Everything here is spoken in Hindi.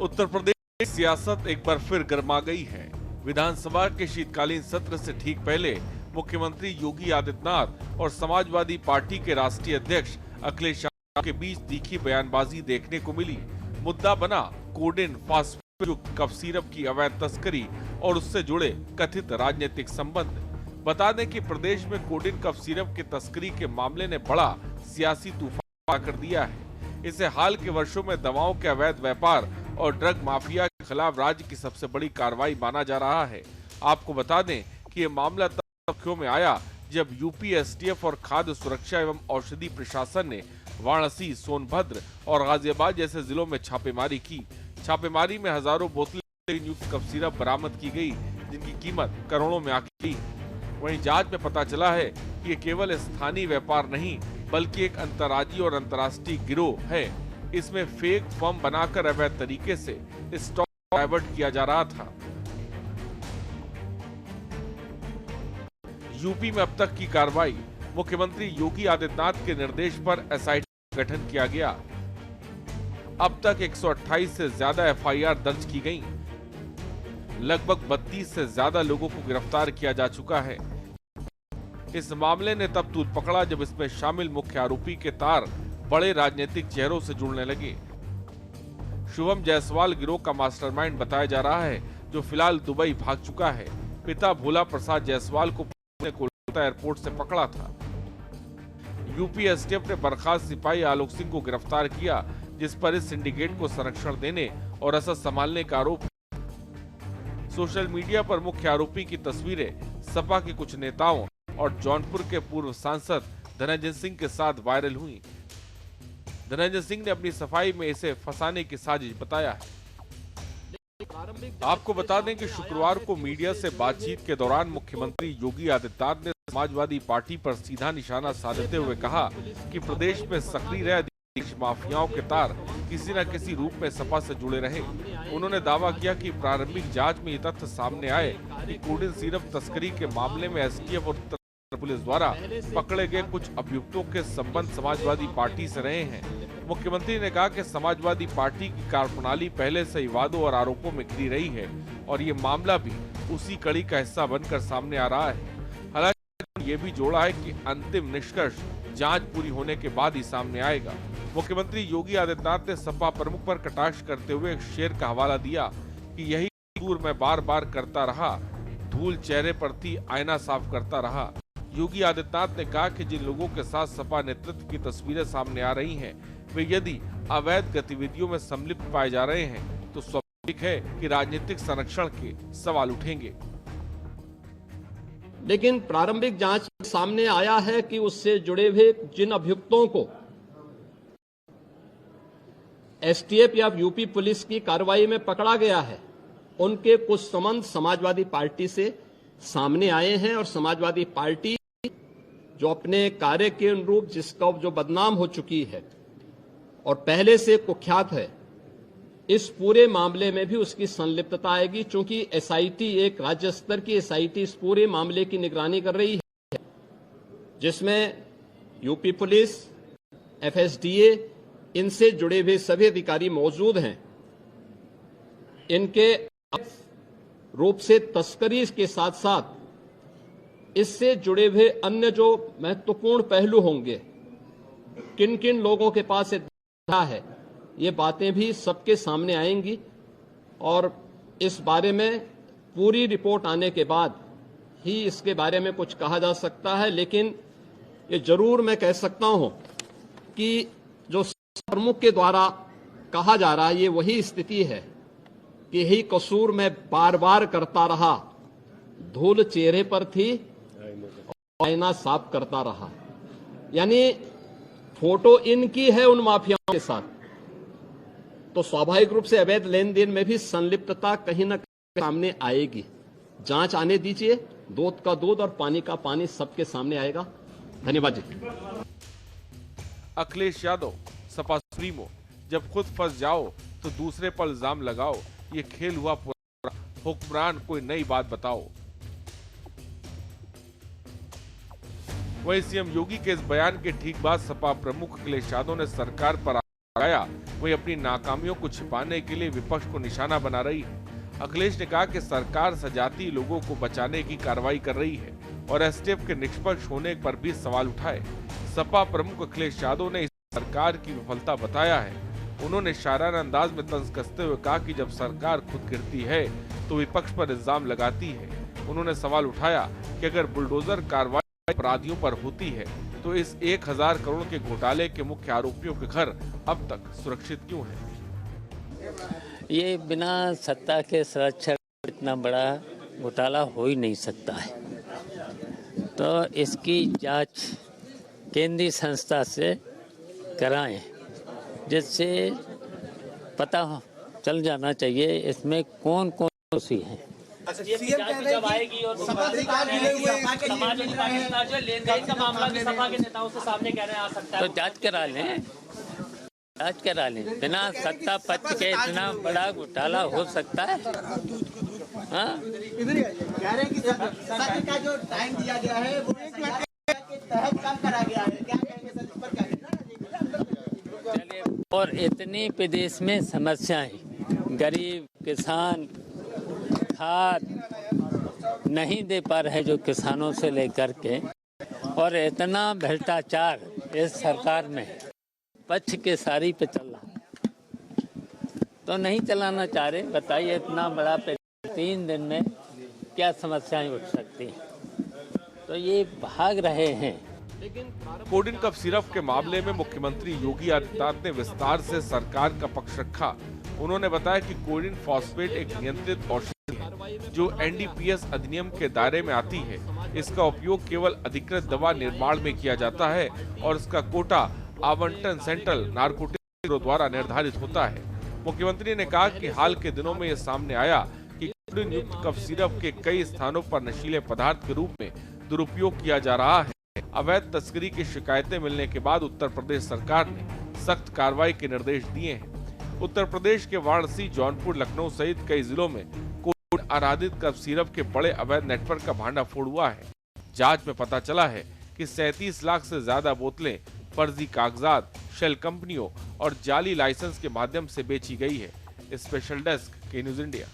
उत्तर प्रदेश की सियासत एक बार फिर गर्मा गई है। विधानसभा के शीतकालीन सत्र से ठीक पहले मुख्यमंत्री योगी आदित्यनाथ और समाजवादी पार्टी के राष्ट्रीय अध्यक्ष अखिलेश यादव के बीच तीखी बयानबाजी देखने को मिली। मुद्दा बना कोडेन फास्फेट युक्त कफ सिरप की अवैध तस्करी और उससे जुड़े कथित राजनीतिक संबंध। बता दें कि प्रदेश में कोडेन कफ सिरप की तस्करी के मामले ने बड़ा सियासी तूफान कर दिया है। इसे हाल के वर्षों में दवाओं के अवैध व्यापार और ड्रग माफिया के खिलाफ राज्य की सबसे बड़ी कार्रवाई माना जा रहा है। आपको बता दें कि ये मामला तब सुर्खियों में आया जब यूपी एसटीएफ और खाद्य सुरक्षा एवं औषधि प्रशासन ने वाराणसी, सोनभद्र और गाजियाबाद जैसे जिलों में छापेमारी की। छापेमारी में हजारों बोतलें युक्त कफ सिरप बरामद की गई, जिनकी कीमत करोड़ों में आंकी। वहीं जांच में पता चला है कि ये केवल स्थानीय व्यापार नहीं बल्कि एक अंतर्राज्यीय और अंतर्राष्ट्रीय गिरोह है। इसमें फेक फर्म बनाकर अवैध तरीके से स्टॉक डाइवर्ट किया जा रहा था। यूपी में अब तक की कार्रवाई। मुख्यमंत्री योगी आदित्यनाथ के निर्देश पर एसआईटी का गठन किया गया। अब तक 128 से ज्यादा एफआईआर दर्ज की गई। लगभग 32 से ज्यादा लोगों को गिरफ्तार किया जा चुका है। इस मामले ने तब तूल पकड़ा जब इसमें शामिल मुख्य आरोपी के तार बड़े राजनीतिक चेहरों से जुड़ने लगे। शुभम जायसवाल गिरोह का मास्टरमाइंड बताया जा रहा है, जो फिलहाल दुबई भाग चुका है। पिता भोला प्रसाद जायसवाल को पुलिस ने कोलकाता एयरपोर्ट से पकड़ा था। यूपी एसटीएफ ने बर्खास्त सिपाही आलोक सिंह को गिरफ्तार किया, जिस पर इस सिंडिकेट को संरक्षण देने और असद संभालने का आरोप। सोशल मीडिया पर मुख्य आरोपी की तस्वीरें सपा के कुछ नेताओं और जौनपुर के पूर्व सांसद धनंजय सिंह के साथ वायरल हुई। धनंजय सिंह ने अपनी सफाई में इसे फंसाने की साजिश बताया है। आपको बता दें कि शुक्रवार को मीडिया से बातचीत के दौरान मुख्यमंत्री योगी आदित्यनाथ ने समाजवादी पार्टी पर सीधा निशाना साधते हुए कहा कि प्रदेश में सक्रिय रह माफियाओं के तार किसी न किसी रूप में सपा से जुड़े रहे। उन्होंने दावा किया कि प्रारंभिक जांच में ये तथ्य सामने आए कि कोडेन सिरप तस्करी के मामले में एसटीएफ और पुलिस द्वारा पकड़े गए कुछ अभियुक्तों के संबंध समाजवादी पार्टी से रहे हैं। मुख्यमंत्री ने कहा कि समाजवादी पार्टी की कार्यप्रणाली पहले से ही वादों और आरोपों में घिरी रही है और ये मामला भी उसी कड़ी का हिस्सा बनकर सामने आ रहा है। हालांकि ये भी जोड़ा है कि अंतिम निष्कर्ष जांच पूरी होने के बाद ही सामने आएगा। मुख्यमंत्री योगी आदित्यनाथ ने सपा प्रमुख पर कटाक्ष करते हुए एक शेर का हवाला दिया कि यही कसूर मैं बार बार करता रहा, धूल चेहरे पर थी, आईना साफ करता रहा। योगी आदित्यनाथ ने कहा कि जिन लोगों के साथ सपा नेतृत्व की तस्वीरें सामने आ रही हैं, वे यदि अवैध गतिविधियों में सम्मिलित पाए जा रहे हैं तो स्वाभाविक है कि राजनीतिक संरक्षण के सवाल उठेंगे। लेकिन प्रारंभिक जांच में सामने आया है कि उससे जुड़े हुए जिन अभियुक्तों को एसटीएफ या यूपी पुलिस की कार्रवाई में पकड़ा गया है, उनके कुछ संबंध समाजवादी पार्टी से सामने आए हैं और समाजवादी पार्टी जो अपने कार्य के अनुरूप जिसका जो बदनाम हो चुकी है और पहले से कुख्यात है, इस पूरे मामले में भी उसकी संलिप्तता आएगी। चूंकि एसआईटी एक राज्य स्तर की एसआईटी इस पूरे मामले की निगरानी कर रही है, जिसमें यूपी पुलिस, एफएसडीए, इनसे जुड़े हुए सभी अधिकारी मौजूद हैं। इनके रूप से तस्करी के साथ साथ इससे जुड़े हुए अन्य जो महत्वपूर्ण पहलू होंगे, किन किन लोगों के पास है, ये बातें भी सबके सामने आएंगी और इस बारे में पूरी रिपोर्ट आने के बाद ही इसके बारे में कुछ कहा जा सकता है। लेकिन ये जरूर मैं कह सकता हूं कि जो प्रमुख के द्वारा कहा जा रहा है, ये वही स्थिति है कि यही कसूर मैं बार बार करता रहा, धूल चेहरे पर थी, आईना साफ करता रहा। यानी फोटो इनकी है उन माफियाओं के साथ, तो स्वाभाविक रूप से अवैध लेन देन में भी संलिप्तता कहीं न कहीं सामने आएगी। जांच आने दीजिए, दूध का दूध और पानी का पानी सबके सामने आएगा। धन्यवाद जी। अखिलेश यादव, सपा सुप्रीमो, जब खुद फंस जाओ तो दूसरे पर इल्जाम लगाओ, ये खेल हुआ पूरा। हुक्मरान कोई नई बात बताओ। वहीं सीएम योगी के इस बयान के ठीक बाद सपा प्रमुख अखिलेश यादव ने सरकार पर लगाया, वहीं अपनी नाकामियों को छिपाने के लिए विपक्ष को निशाना बना रही है। अखिलेश ने कहा कि सरकार सजाती लोगों को बचाने की कार्रवाई कर रही है और एसटीएफ के निष्पक्ष होने पर भी सवाल उठाए। सपा प्रमुख अखिलेश यादव ने इस सरकार की विफलता बताया है। उन्होंने शायराना अंदाज में तंज कसते हुए कहा कि जब सरकार खुद गिरती है तो विपक्ष पर इल्जाम लगाती है। उन्होंने सवाल उठाया कि अगर बुलडोजर कार्रवाई अपराधियों पर होती है तो इस 1000 करोड़ के घोटाले के मुख्य आरोपियों के घर अब तक सुरक्षित क्यों है? ये बिना सत्ता के संरक्षण इतना बड़ा घोटाला हो ही नहीं सकता है। तो इसकी जांच केंद्रीय संस्था से कराएं, जिससे पता चल जाना चाहिए इसमें कौन कौन दोषी हैं। जब आएगी और समाजवादी जो लेन-देन का मामला भी सपा के नेताओं से सामने कह रहे हैं आ सकता है, तो जांच करा लें। बिना सत्ता पक्ष के इतना बड़ा घोटाला हो सकता है? हाँ, कह रहे हैं कि सत्र का जो टाइम दिया गया है वो के तहत कम करा गया है। क्या कहेंगे सर इस पर? चलिए, और इतनी प्रदेश में समस्याएं, गरीब किसान खाद नहीं दे पा रहे जो किसानों से लेकर के, और इतना भ्रष्टाचार इस सरकार में पक्ष के सारी पे चल रहा, तो नहीं चलाना चाह रहे। बताइए, इतना बड़ा 3 दिन में क्या समस्याएं उठ सकती हैं? तो ये भाग रहे हैं। कोडिन कफ सिरप के मामले में मुख्यमंत्री योगी आदित्यनाथ ने विस्तार से सरकार का पक्ष रखा। उन्होंने बताया कि कोडिन फॉस्फेट एक नियंत्रित औषधि है जो एनडीपीएस अधिनियम के दायरे में आती है। इसका उपयोग केवल अधिकृत दवा निर्माण में किया जाता है और इसका कोटा आवंटन सेंट्रल नारकोटिक्स ब्यूरो द्वारा निर्धारित होता है। मुख्यमंत्री ने कहा कि हाल के दिनों में यह सामने आया कि कोडिन युक्त कफ सिरप के कई स्थानों पर नशीले पदार्थ के रूप में दुरुपयोग किया जा रहा है। अवैध तस्करी की शिकायतें मिलने के बाद उत्तर प्रदेश सरकार ने सख्त कार्रवाई के निर्देश दिए हैं। उत्तर प्रदेश के वाराणसी, जौनपुर, लखनऊ सहित कई जिलों में कोविड आधारित कफ सिरप के बड़े अवैध नेटवर्क का भांडाफोड़ हुआ है। जांच में पता चला है कि 37 लाख से ज्यादा बोतलें फर्जी कागजात, शेल कंपनियों और जाली लाइसेंस के माध्यम से बेची गई है। स्पेशल डेस्क के न्यूज़ इंडिया।